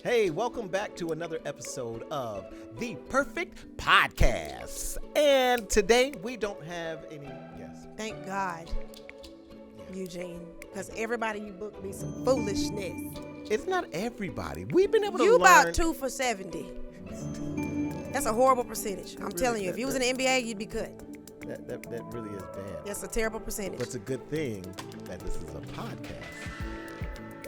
Hey, welcome back to another episode of the Perfect Podcast. And today we don't have any guests. Thank God, Eugene, because everybody you booked be some foolishness. It's not everybody. We've been able to You learn. about 2 for 70. That's a horrible percentage. I'm telling you, if you was in the NBA, you'd be cut. That really is bad. That's a terrible percentage. But it's a good thing that this is a podcast.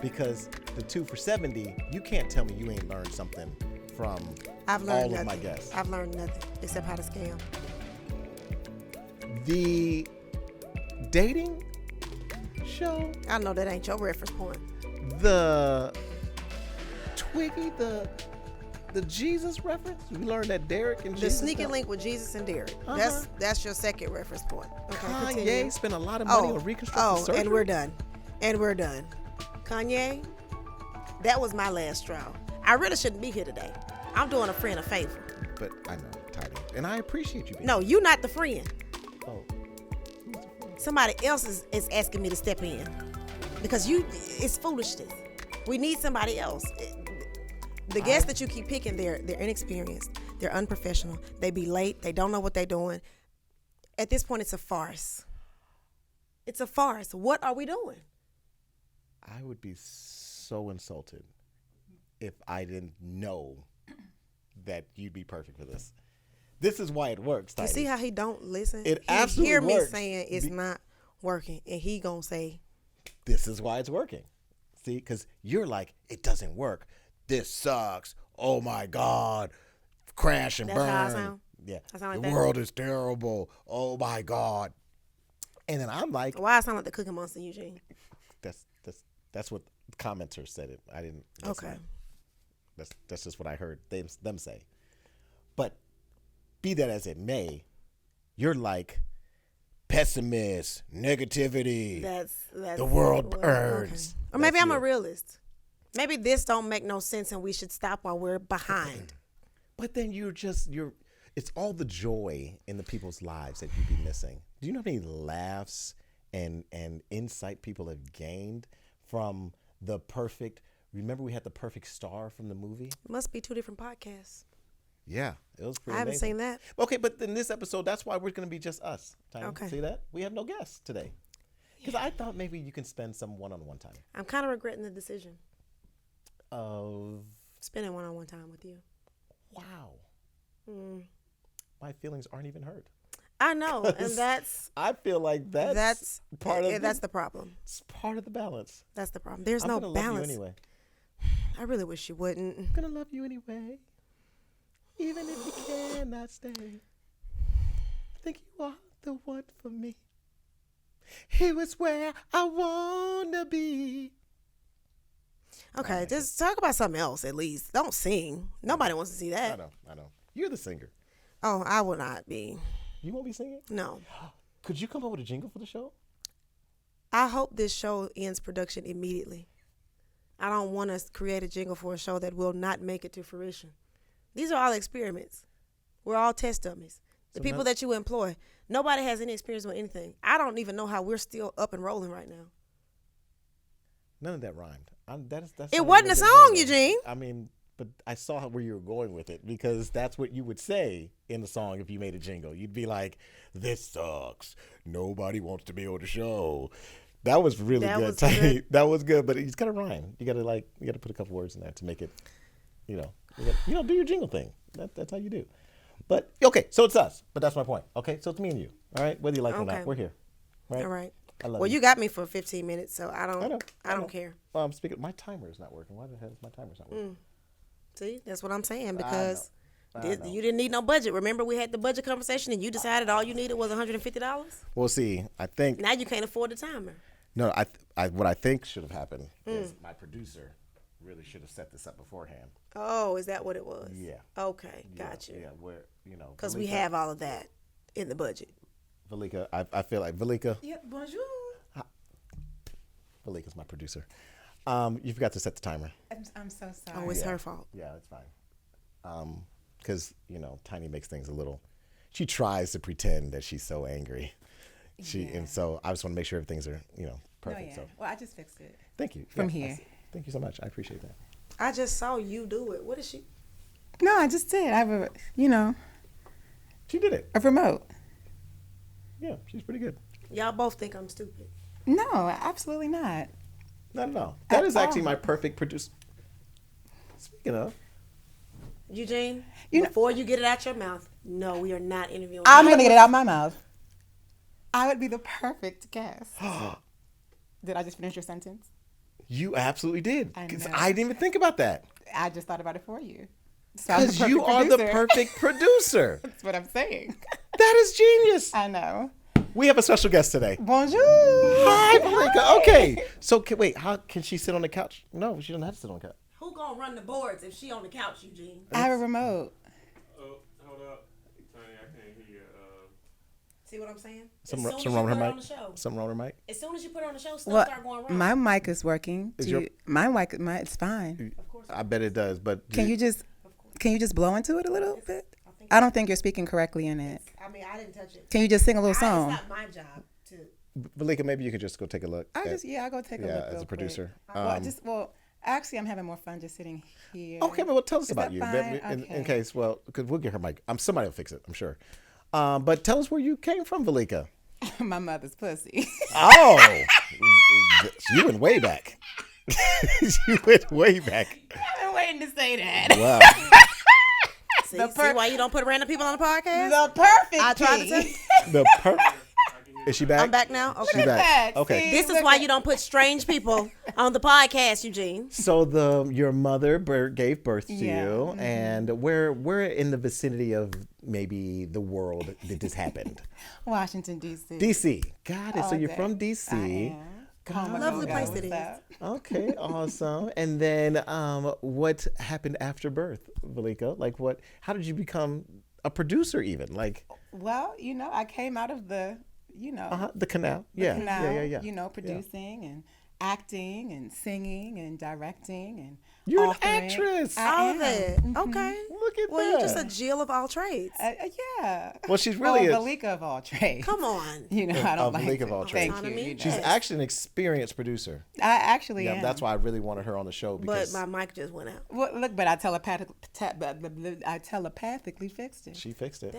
Because the 2 for 70, you can't tell me you ain't learned something from all of my guests. I've learned nothing except how to scam. The dating show. I know that ain't your reference point. The Twiggy, the Jesus reference. You learned that Derek and The Jesus. sneaking link with Jesus and Derek. That's your second reference point. Okay, Kanye continue. spent a lot of money on reconstructive surgery. And we're done. Kanye, that was my last straw. I really shouldn't be here today. I'm doing a friend a favor. But I know, Tiny, and I appreciate you being No, you're not the friend. Oh. Somebody else is asking me to step in. Because it's foolishness. We need somebody else. The guests that you keep picking, they're inexperienced. They're unprofessional. They be late. They don't know what they're doing. At this point, it's a farce. It's a farce. What are we doing? I would be so insulted if I didn't know that you'd be perfect for this. This is why it works, Tiny. You see how he don't listen? It he absolutely hear me works. saying it's not working, and he gonna say, This is why it's working. See, because you're like, it doesn't work. This sucks. Oh my God. Crash and That's burn. how I sound? Yeah. I sound like the that? world is terrible. Oh my God. And then I'm like, why I sound like the Cookie Monster, Eugene? That's what the commenters said. It. I didn't. Okay. That's just what I heard them say. But be that as it may, you're like pessimist, negativity. That's the world burns. Okay. Or maybe I'm a realist. Maybe this don't make no sense and we should stop while we're behind. But then it's all the joy in the people's lives that you'd be missing. Do you know how many laughs and insight people have gained from the perfect? Remember we had the perfect star from the movie? It must be 2 different podcasts. Yeah, it was pretty I haven't amazing. seen that. Okay, but in this episode, that's why we're going to be just us. Tiny. Okay. See that? We have no guests today. Because I thought maybe you can spend some one-on-one time. I'm kind of regretting the decision. Of Spending one-on-one time with you. Wow. My feelings aren't even hurt. I know, and that's I feel like that's part of that's the problem. It's part of the balance. That's the problem. There's I'm no gonna balance. Love you anyway. I really wish you wouldn't. I'm gonna love you anyway, even if you cannot stay. Think you are the one for me. Here is where I wanna be. Okay, just talk about something else at least. Don't sing. Nobody wants to see that. I know. You're the singer. Oh, I will not be. You won't be singing? No. Could you come up with a jingle for the show? I hope this show ends production immediately. I don't want to create a jingle for a show that will not make it to fruition. These are all experiments. We're all test dummies. The people that you employ, nobody has any experience with anything. I don't even know how we're still up and rolling right now. None of that rhymed. It wasn't a song, Eugene. I mean, but I saw where you were going with it because that's what you would say in the song if you made a jingle. You'd be like, "This sucks. Nobody wants to be on the show." That was really good. That was good, but it's got to rhyme. You got to put a couple words in there to make it. Do your jingle thing. That's how you do. But okay, so it's us. But that's my point. Okay, so it's me and you. All right, whether you like it or not, we're here. Right? All right. I love Well, you got me for 15 minutes, so I don't care. Speaking, my timer is not working. Why the hell is my timer not working? See, that's what I'm saying because I know. you didn't need no budget. Remember, we had the budget conversation, and you decided all you needed was $150. Well, see, I think Now you can't afford the timer. no. What I think should have happened is my producer really should have set this up beforehand. Oh, is that what it was? Yeah. Okay, got you. Yeah, where Because we have all of that in the budget. Valeka, I feel like Valeka. Yeah, bonjour. Valeka's my producer. You forgot to set the timer. I'm so sorry. Oh, it's her fault. Yeah, it's fine. Because Tiny makes things a little. She tries to pretend that she's so angry. And so I just want to make sure everything's perfect. No, yeah. So well, I just fixed it. thank you From here. Thank you so much. I appreciate that. I just saw you do it. What is she? No, I just did. I have a, She did it. a remote. Yeah, she's pretty good. Y'all both think I'm stupid. No, absolutely not. No. That is actually all. my perfect producer. Speaking of, Eugene, You know- before you get it out your mouth, no, we are not interviewing. I'm you. going to get it out my mouth. I would be the perfect guest. Did I just finish your sentence? you absolutely did. I 'Cause know. I didn't even think about that. I just thought about it for you. So I'm the Because you perfect are the producer. perfect producer. That's what I'm saying. That is genius. I know. We have a special guest today. Bonjour. Hi, Valeka. Okay. So, wait, how can she sit on the couch? No, she doesn't have to sit on the couch. Who gonna run the boards if she on the couch, Eugene? I have a remote. Oh, hold up. Tony, I can't hear you. See what I'm saying? Something as soon as wrong you with put her it mic? on the show. Something wrong with her mic? As soon as you put it on the show, stuff Well, start going wrong. my mic is working. Is Do your- you- my mic, it's fine. Of course. I bet it does, but Can you just blow into it a little bit? I don't think you're speaking correctly in it. I mean, I didn't touch it. Can you just sing a little It's song? not my job to. Valeka, maybe you could just go take a look. I'll go take a look. as real a producer. quick. Actually, I'm having more fun just sitting here. Okay, well, tell us Is about that you. fine? In Okay. case, because we'll get her mic. Somebody will fix it, I'm sure. But tell us where you came from, Valeka. My mother's pussy. Oh, you went way back. You went way back. I've been waiting to say that. Wow. See why you don't put random people on the podcast? The perfect. I tried to tell you. The Is she back? I'm back now. Okay. She's back. that. Okay. See? This is Look why at- you don't put strange people on the podcast, Eugene. So your mother gave birth to Yeah. you, and where in the vicinity of maybe the world did this happen? Washington D.C. DC. Got it. So All you're day. from DC. I am. Home of Lovely yoga. place What's it is. up? Okay, awesome. And then what happened after birth, Valeka? Like how did you become a producer even? Like Well, I came out of the, the canal. Yeah. canal, Yeah. producing and acting and singing and directing and You're an authoring. actress. I All of am. it. Okay. Look at Well, that. you're just a Jill of all trades. Yeah. Well, she's really a Valeka of all trades. Come on. I don't like Valeka to. of all Thank trades. you. She's Yes. actually an experienced producer. I actually Yeah, am. that's why I really wanted her on the show But because my mic just went out. Well, look, but I telepathically fixed it. she fixed it.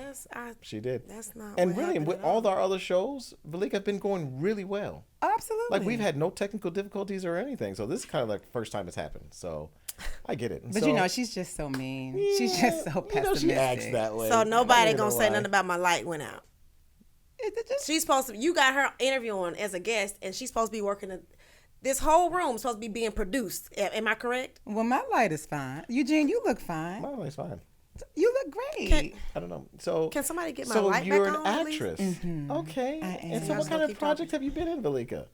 She did. That's not. And what really, happened with at all our other shows, Valeka have been going really well. Absolutely. Like we've had no technical difficulties or anything. So this is kind of like the first time it's happened. So I get it. And But so, she's just so mean. She's just so pessimistic. she acts that way. So nobody I don't gonna know say why. nothing about my light went out. She's supposed to. You got her interviewing as a guest, and she's supposed to be working. This whole room is supposed to be being produced. Am I correct? Well, my light is fine. Eugene, you look fine. No, it's fine. You look great. I don't know. So Can somebody get my so light you're back an on, please? actress. Mm-hmm. Okay. I And am. so I what was kind gonna of keep project have you been in, Valeka?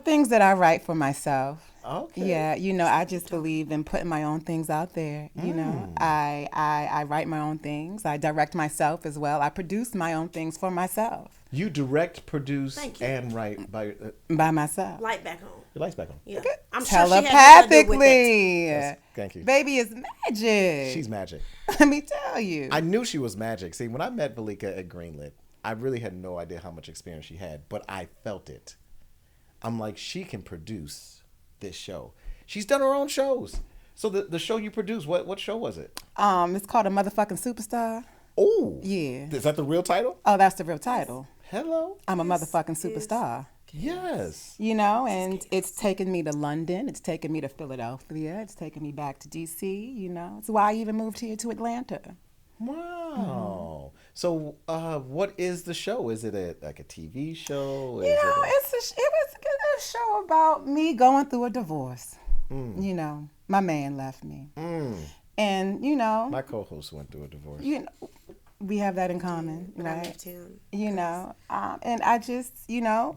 Things that I write for myself. Okay. Yeah, I just believe in putting my own things out there. I write my own things. I direct myself as well. I produce my own things for myself. You direct, produce, Thank you. and write by By myself. Light back on. your lights back on. Yeah. I'm sure she had nothing to do with it. Telepathically. Thank you. Baby is magic. She's magic. Let me tell you. I knew she was magic. See, when I met Valeka at Greenlit, I really had no idea how much experience she had, but I felt it. I'm like, she can produce this show. She's done her own shows. So the show you produced, what show was it? It's called A Motherfucking Superstar. Oh. Yeah. Is that the real title? Oh, that's the real title. Hello. I'm a motherfucking superstar. Yes. And it's taken me to London. It's taken me to Philadelphia. It's taken me back to D.C., It's why I even moved here to Atlanta. Wow. So what is the show? Is it like a TV show? Is It was a show about me going through a divorce. My man left me. And, My co-host went through a divorce. we have that in common, I right? left him. And I just,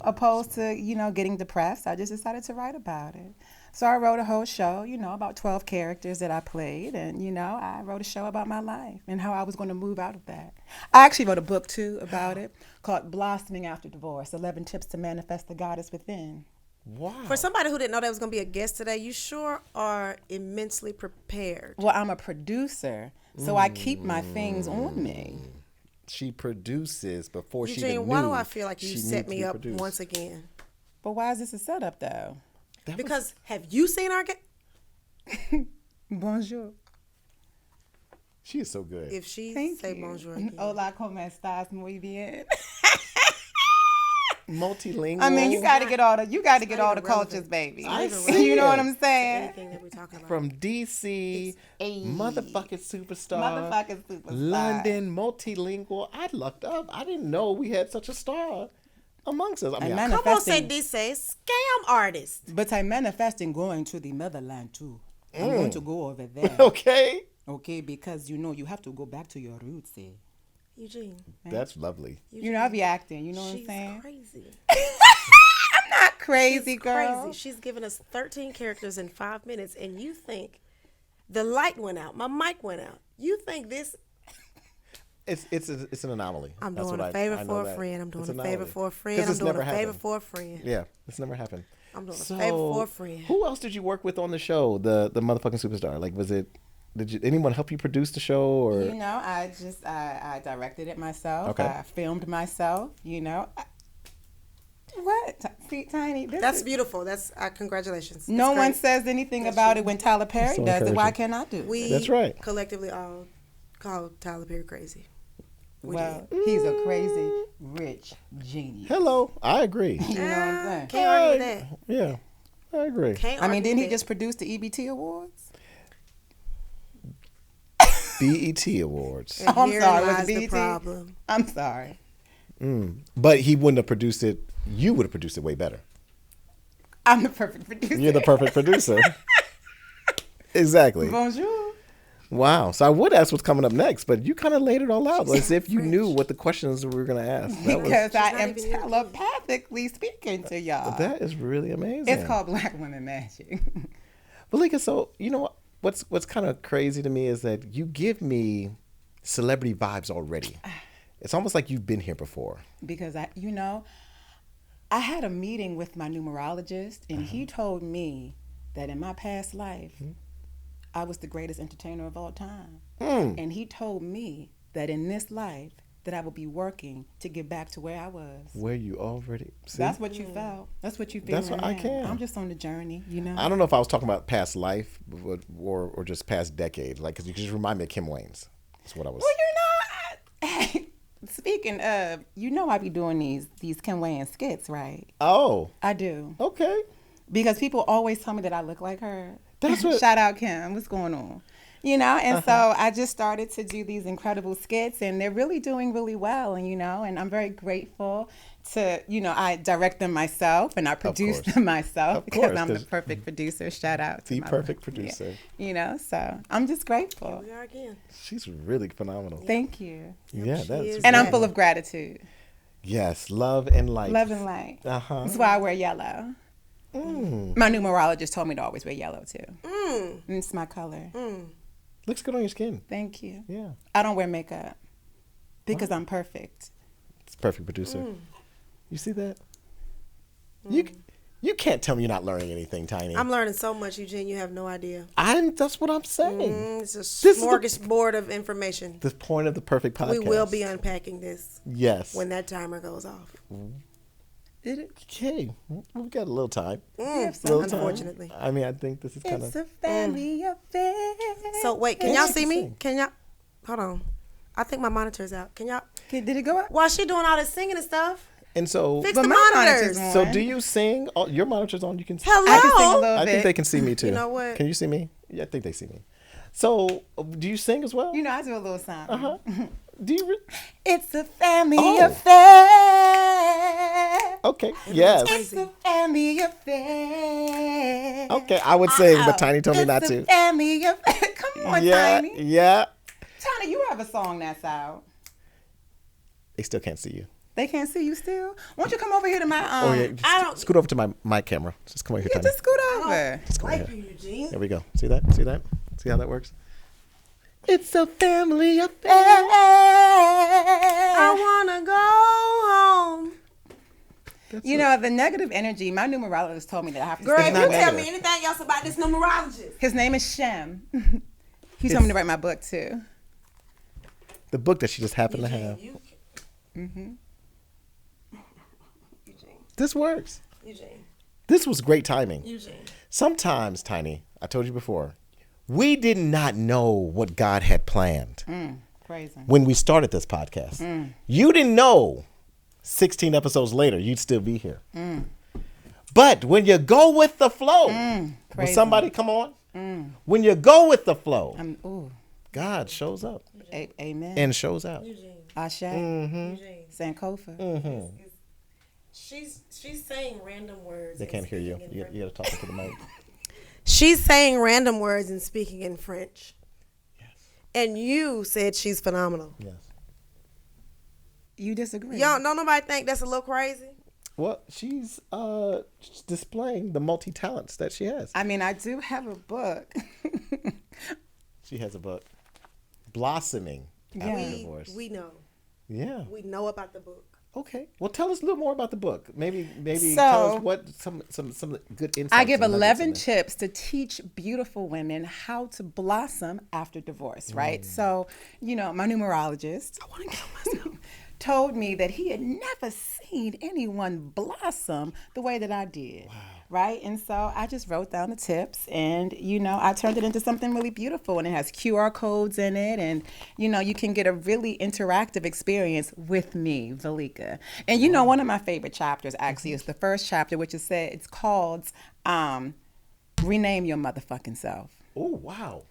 opposed to, getting depressed, I just decided to write about it. So I wrote a whole show, about 12 characters that I played. And, I wrote a show about my life and how I was going to move out of that. I actually wrote a book, too, about it called Blossoming After Divorce, 11 Tips to Manifest the Goddess Within. Wow. For somebody who didn't know there was going to be a guest today, you sure are immensely prepared. Well, I'm a producer, so I keep my things on me. She produces before she Eugene, even why knew do I feel like you she set needed to me be up produced. once again? But why is this a setup, though? That was- Because have you seen our guest? Bonjour. She is so good. If she Thank say you. bonjour again. Hola, ¿cómo estás? Muy bien. Multilingual. I mean, you got to get all the not cultures, relevant. baby. I It's see You know what it. I'm saying? Anything that we're talking about. From DC, motherfucking superstar. Motherfucking superstar. London, multilingual. I lucked up. I didn't know we had such a star amongst us. I mean, And I, Come on, say manifesting. this, say scam artist. But I'm manifesting going to the motherland too. I'm going to go over there. okay. Okay, because you have to go back to your roots. Eh? Eugene. That's lovely. You know, I be acting. You know what I'm She's saying? crazy. I'm not crazy, She's girl. crazy. She's given us 13 characters in 5 minutes, and you think the light went out, my mic went out. You think this? It's an anomaly. I'm That's doing what a favor I know for a that. friend. I'm doing It's a an favor anomaly. for a friend. 'Cause I'm it's doing a never favor happened. for a friend. Yeah, it's never happened. I'm doing a favor for a friend. Who else did you work with on the show? The motherfucking superstar. Like, was it? Did anyone help you produce the show or? You know, I directed it myself. Okay. I filmed myself. You know. What? See, Tiny. That's beautiful. That's congratulations. No That's one great. says anything about it when Tyler Perry So does it. Why encouraging. can't I do it? We That's right. collectively all call Tyler Perry crazy. Well, he's a crazy, rich genius. Hello, I agree. You know what I'm saying? Can't argue with that. Yeah, I agree. Can't I mean, argue didn't he with just produce the EBT Awards? BET Awards, that. And I'm herein sorry, was it lies the BET? problem. I'm sorry. but he wouldn't have produced it. You would have produced it way better. I'm the perfect producer. You're the perfect producer. Exactly. Bonjour. Wow. So I would ask what's coming up next, but you kind of laid it all out as if you knew what the questions we were going to ask. That was, Because I not am even European. telepathically speaking to y'all. that is really amazing. It's called Black Women Magic. Valeka, so you know what's kind of crazy to me is that you give me celebrity vibes already. It's almost like you've been here before. Because I had a meeting with my numerologist, and he told me that in my past life, I was the greatest entertainer of all time. And he told me that in this life, that I would be working to get back to where I was. Where you already see? That's what you felt. That's what you feel. That's what I can. I'm just on the journey, you know. I don't know if I was talking about past life or just past decade. Like, because you just remind me of Kim Wayne's. That's what I was. Well, speaking of, I be doing these Kim Wayans skits, right? Oh, I do. okay. Because people always tell me that I look like her. That's what- Shout out Kim. What's going on? And so I just started to do these incredible skits, and they're really doing really well. And I'm very grateful to, I direct them myself and I produce course. them myself Of because course, I'm the 'cause- perfect producer. Shout out to The my perfect producer. So I'm just grateful. We are again. She's really phenomenal. Thank you. Yeah, she that's. is. And I'm full of gratitude. Yes, love and light. Love and light. Uh-huh. That's why I wear yellow. My numerologist told me to always wear yellow too. And it's my color. Looks good on your skin. Thank you. Yeah. I don't wear makeup because I'm perfect. It's perfect producer. You see that? You can't tell me you're not learning anything, Tiny. I'm learning so much, Eugene. You have no idea. That's what I'm saying. It's a This is the- smorgasbord of information. The point of the perfect podcast. We will be unpacking this Yes. when that timer goes off. Did it? Okay, we've got a little time. some Little time. Unfortunately. I mean, I think this is kind It's of. a family affair. So wait, can Yeah, y'all she see can me? sing. Can y'all? Hold on. I think my monitor's out. Can y'all? Okay, did it go up? While she doing all this singing and stuff, And so, fix But the my monitors. monitor's on. so do you sing? Oh, your monitor's on. You can. Hello. I can sing a little I bit. think they can see me too. You know what? Can you see me? Yeah, I think they see me. So, do you sing as well? I do a little something. Uh-huh. Do you? It's a family Oh. affair. Okay. Yes. It's a family affair. Okay, I would sing, but Tiny told me not It's a to. family affair. Come on, Yeah, Tiny. yeah. Tiny, you have a song that's out. They still can't see you. They can't see you still. Why don't you come over here to my Oh yeah. Just I don't- scoot over to my camera. Just come over here, Yeah, Tiny. just scoot over. Just come over Like here. you, Eugene. There we go. See that? See that? See how that works? It's a family affair. I wanna go home. The negative energy, my numerologist told me that I have to Girl, stay if not you away. tell negative. me anything else about this numerologist, His name is Shem. He told me to write my book too. The book that she just happened to have. Eugene, This works. Eugene, This was great timing. Eugene. Sometimes, Tiny, I told you before, We did not know what God had planned Crazy. when we started this podcast. You didn't know 16 episodes later you'd still be here. But when you go with the flow, will somebody come on? When you go with the flow, God shows up Amen. and shows out. Ashe. Sankofa. She's saying random words. They can't hear you. You got to talk into the mic. She's saying random words and speaking in French. Yes. And you said she's phenomenal. Yes. You disagree? Y'all, don't nobody think that's a little crazy? Well, she's displaying the multi-talents that she has. I mean, I do have a book. She has a book. Blossoming after divorce. We know. Yeah. We know about the book. Okay. Well, tell us a little more about the book. Maybe So, tell us what some good insights. I give and nuggets in 11 there. tips to teach beautiful women how to blossom after divorce, right? So, my numerologist told me that he had never seen anyone blossom the way that I did. Wow. Right? And so I just wrote down the tips and, I turned it into something really beautiful, and it has QR codes in it, and, you can get a really interactive experience with me, Valeka. And, one of my favorite chapters actually is the first chapter, which it's called Rename Your Motherfucking Self. Oh, wow.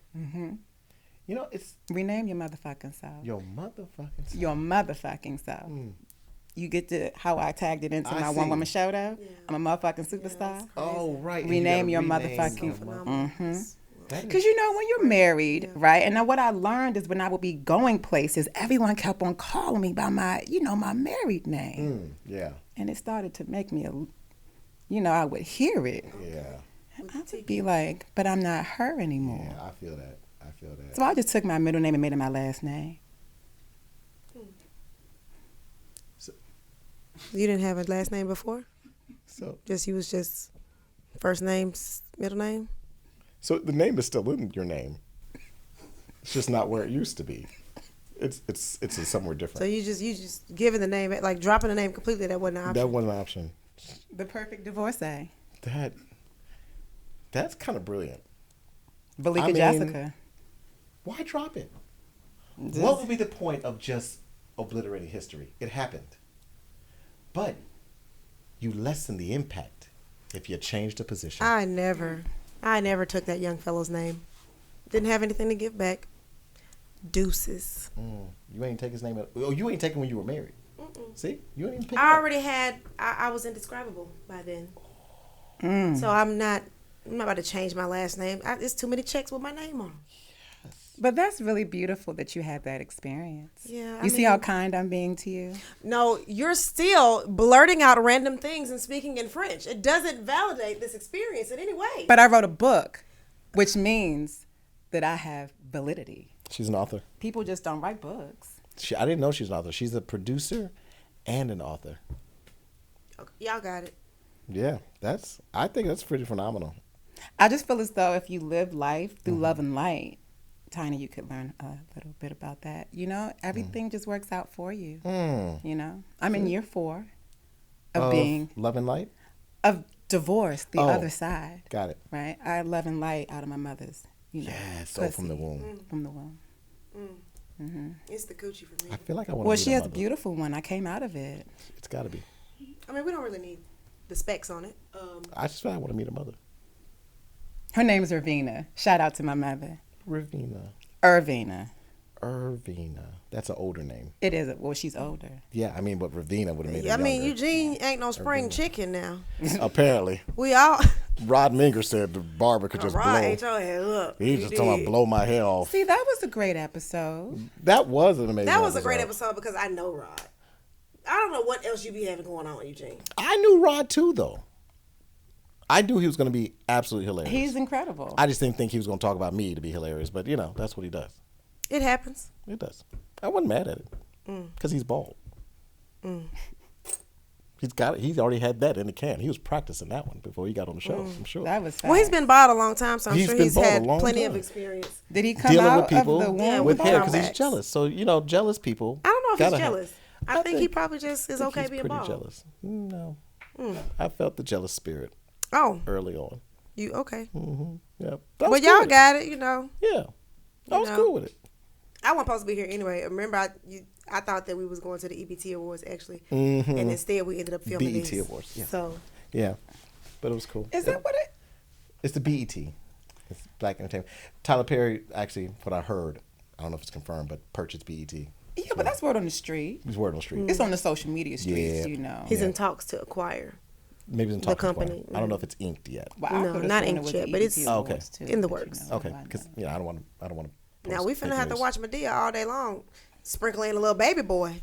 It's Rename your motherfucking self. your motherfucking self. Your motherfucking self. You get to how I tagged it into my one woman show though. Yeah. I'm a motherfucking superstar. Oh, right. Rename your motherfucking. Because when you're married, right? And now what I learned is when I would be going places, everyone kept on calling me by my, my married name. Yeah. And it started to make me I would hear it. Yeah. And I would be like, but I'm not her anymore. Yeah, I feel that. So I just took my middle name and made it my last name. So, You didn't have a last name before? so You was just first name, middle name? the name is still in your name. It's just not where it used to be. It's somewhere different. So you just giving the name, like dropping the name completely, that wasn't an option? That wasn't an option. The perfect divorcee. That's kind of brilliant. Valeka Jessica. Why drop it? What would be the point of just obliterating history? It happened. But you lessen the impact if you change the position. I never took that young fellow's name. Didn't have anything to give back. Deuces. You ain't take his name. You ain't taking when you were married. See? You ain't even pick I already had, I was indescribable by then. So I'm not about to change my last name. There's too many checks with my name on. But that's really beautiful that you had that experience. Yeah. You see how kind I'm being to you? No, you're still blurting out random things and speaking in French. It doesn't validate this experience in any way. But I wrote a book, which means that I have validity. She's an author. People just don't write books. I didn't know she's an author. She's a producer and an author. Okay, y'all got it. Yeah, I think that's pretty phenomenal. I just feel as though if you live life through love and light, Tiny, you could learn a little bit about that. Everything just works out for you. I'm in year 4 of being love and light, of divorce, the other side. Got it. Right? I had love and light out of my mother's. So from the womb. From the womb. It's the coochie for me. I feel like I want to. Well, she has a beautiful one. I came out of it. It's got to be. I mean, we don't really need the specs on it. I just feel like I want to meet a mother. Her name is Irvina. Shout out to my mother. Irvina. Irvina. That's an older name. It is. Well, she's older. Yeah, I mean, but Ravina would have made it I mean, younger. Eugene ain't no spring chicken now. Apparently. We all. Rod Minger said the barber could just Rod blow. ate your head up. He just talking about blow my hair off. See, that was a great episode. That was an amazing That was a great episode because I know Rod. I don't know what else you be having going on, Eugene. I knew Rod too, though. I knew he was going to be absolutely hilarious. He's incredible. I just didn't think he was going to talk about me to be hilarious, but that's what he does. It happens. It does. I wasn't mad at it because he's bald. He's got it. He's already had that in the can. He was practicing that one before he got on the show. I'm sure. That was fast. Well, he's been bald a long time, so I'm He's sure been he's bald a had long plenty time. of experience. Did he come Dealing out with people of the womb with hair because comebacks. he's jealous. So jealous people. I don't know if gotta he's have- jealous. I think he probably just is okay he's being pretty bald. jealous. No, I felt the jealous spirit Oh, early on. you okay? That But was y'all good. got it, you know. Yeah. I was know. cool with it. I wasn't supposed to be here anyway. Remember, I thought that we was going to the EBT Awards actually, Mm-hmm. and instead we ended up filming BET this. Awards, yeah. So Yeah. But it was cool. Is that what it? It's the BET. It's Black Entertainment. Tyler Perry, actually, what I heard, I don't know if it's confirmed, but purchased BET. Yeah, but that's word on the street. He's word on the street. It's on the social media streets, Yeah. you know. he's in talks to acquire. Maybe it's in the talks as well. company. I don't know if it's inked yet. Well, I No, could've not sworn it inked was yet, the but it's EBT okay. Awards, too, in the but, works. Okay, why because not? I don't want to. Now we finna have to watch Medea all day long, sprinkling a little baby boy.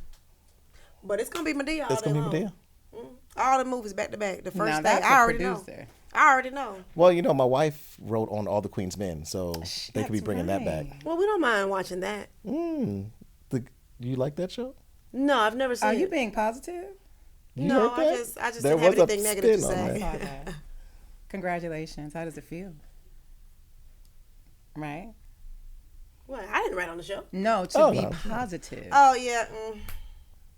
But it's gonna be Medea all It's day gonna be long. Medea. All the movies back to back. The first Now day, that's I a already know. producer. I already know. Well, you know, my wife wrote on All the Queen's Men, so they could be That's bringing that right. back. Well, we don't mind watching that. You like that show? No, I've never seen Are you it. being positive? You No, heard that? I just There didn't have was a anything negative to spin on say. that. I saw that. Congratulations. How does it feel? Right? What? I didn't write on the show. No, to Oh, be no. positive. Oh yeah,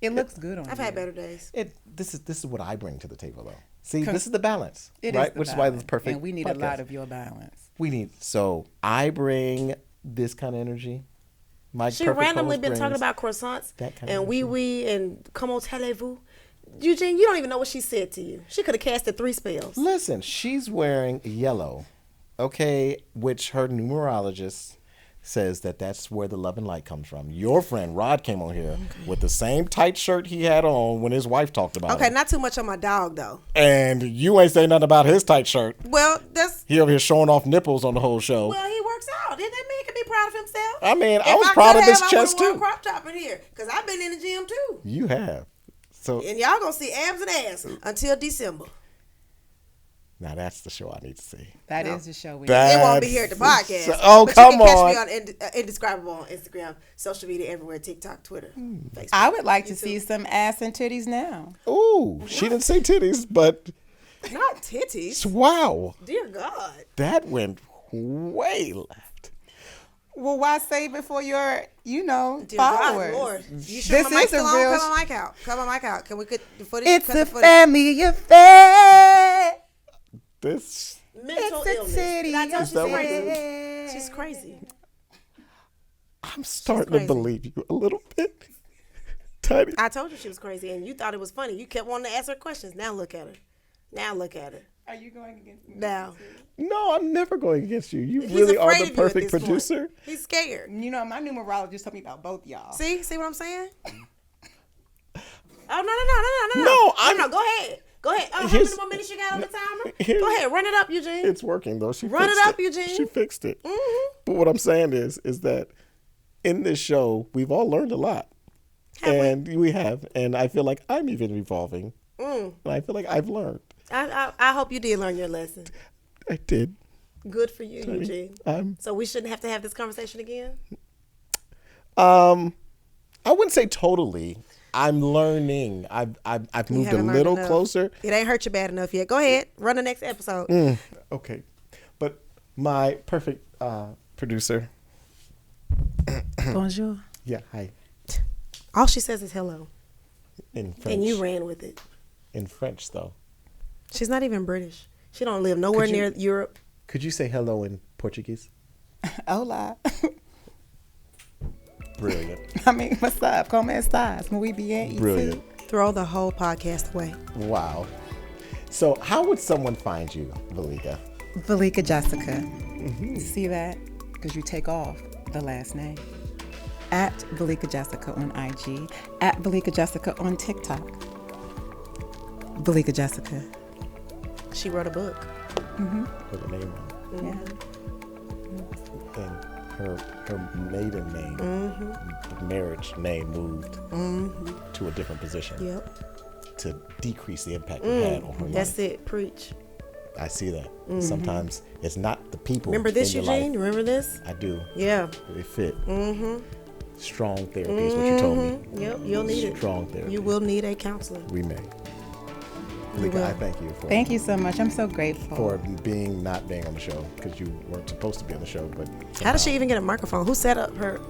It looks good on I've you. had better days. This is what I bring to the table, though. See, Con- this is the balance, It right? is the Which is why balance. it's perfect. And we need podcast. a lot of your balance. So I bring this kind of energy. My She perfect randomly co-host been talking brings about croissants that kind of and energy. wee and comment allez-vous. Eugene, you don't even know what she said to you. She could have casted 3 spells. Listen, she's wearing yellow, okay, which her numerologist says that's where the love and light comes from. Your friend Rod came on here with the same tight shirt he had on when his wife talked about Okay, him. not too much on my dog though. And you ain't saying nothing about his tight shirt. Well, that's He over here showing off nipples on the whole show. well, he works out. Didn't that mean he can be proud of himself? I mean, I If was proud of could his have, chest I would've too. worn a crop top in here because I've been in the gym too. You have. So And y'all gonna see abs and ass until December. now that's the show I need to see. That is the show we It won't be here at the That's- podcast. Oh, but come you can catch on. me on Indescribable on Instagram, social media everywhere, TikTok, Twitter, Facebook. I would like to YouTube. see some ass and titties now. Ooh, she didn't say titties, but Not titties. wow, Dear God. that went way left. Well, why save it for your, Dear followers? God, Lord. You sure This my mic's is a still on? real Cut my mic out. Cut my mic out. Can we cut the footage? It's cut a the footage. family affair. This Mental It's a illness. titty Did I tell you she's that what it crazy? affair. She's crazy. I'm starting to crazy. believe you a little bit. Tiny. I told you she was crazy, and you thought it was funny. You kept wanting to ask her questions. Now look at her. Now look at her. Are you going against me? Now. No, I'm never going against you. You He's really are afraid the of you at perfect this point. producer. He's scared. My numerologist told me about both y'all. See what I'm saying? Oh No, no. Go ahead. Go ahead. Oh, how Here's- many more minutes you got on the timer? Here's- Go ahead, run it up, Eugene. It's working though. She Run it fixed up, Eugene. She fixed it. Mhm. But what I'm saying is that in this show we've all learned a lot, and we have, and I feel like I'm even evolving, and I feel like I've learned. I hope you did learn your lesson. I did. Good for you, Eugene. I'm. So we shouldn't have to have this conversation again? I wouldn't say totally. I'm learning. I've moved a haven't learned little enough. closer. It ain't hurt you bad enough yet. Go ahead. Run the next episode. Okay, but my perfect producer. Bonjour. Yeah, hi. All she says is hello. In French. And you ran with it. In French though. She's not even British. She don't live nowhere Could you- near Europe. Could you say hello in Portuguese? Hola. Brilliant. I mean, what's up? Como estás? Muy bien. ¿Y tú? Brilliant. Throw the whole podcast away. Wow. So how would someone find you, Valeka? Valeka Jessica. See that? Because you take off the last name. At Valeka Jessica on IG. At Valeka Jessica on TikTok. Valeka Jessica. She wrote a book. Put a name on it. Yeah. And her maiden name, the marriage name moved to a different position Yep. to decrease the impact it had on her That's life. it. Preach. I see that. Sometimes it's not the people. Remember this, in your Eugene? life. Remember this? I do. Yeah. They fit. Strong therapy is what you told me. Yep. You'll need it. Strong therapy. You will need a counselor. We may. You Valeka, will. I thank you for Thank you so much. I'm so grateful. for not being on the show because you weren't supposed to be on the show, but How did she even get a microphone? Who set up her?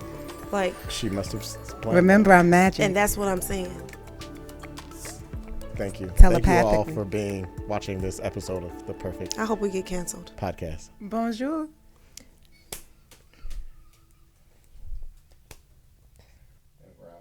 Like, she must have planned. Remember, I'm magic. and that's what I'm saying. Thank you. Thank you all Telepathically. for watching this episode of the Perfect I hope we get canceled. Podcast. Bonjour.